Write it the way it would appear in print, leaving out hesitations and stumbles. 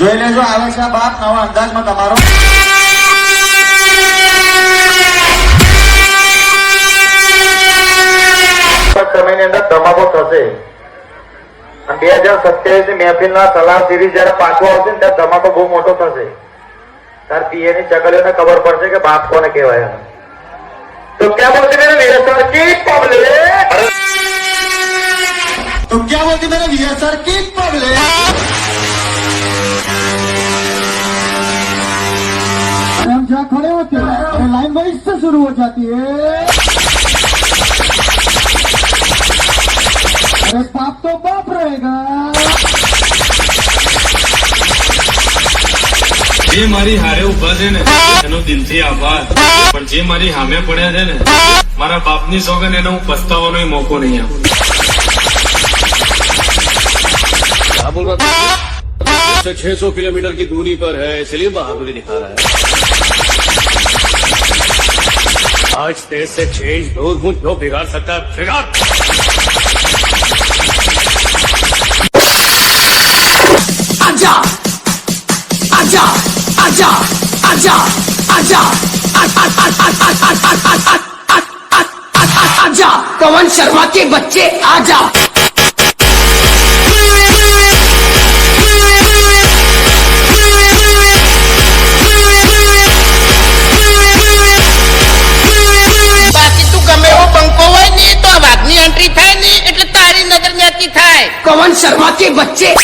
જોઈ લેજો આવે છે બાપ નવા અંદાજમાં તમારો સમયની અંદર ધમાકો થશે અને 2027 મહેફિલના સલાહ સિરીઝ જયારે પાછો આવશે ને ત્યારે ધમાકો બહુ મોટો થશે તાર પીએની ચકલીઓને ખબર પડશે કે બાપ કોને કહેવાય તો ક્યાં બોલતી મેરે વીરેસર की पब्लिक तो क्या बोलती मेरे वीरेसर की पब्लिक हम जहाँ खड़े होते हैं लाइन वाइज से शुरू हो जाती है अरे बाप तो बाप रहेगा જે મારી હારે ઉભા છે ને એનો દિલથી આભાર પણ જે મારી સામે પડ્યા છે ને મારા બાપની સોગન એને હું પસ્તાવાનો મોકો નહીં આપું बोल रहा था 600 किलोमीटर की दूरी पर है इसलिए बहादुरी दिखा रहा है आज तेज से चेंज दो मुझ जो बिगाड़ सकता है बिगाड़ आजा आजा आजा आजा आजा आजा पवन शर्मा के बच्चे आजा पवन शर्मा के बच्चे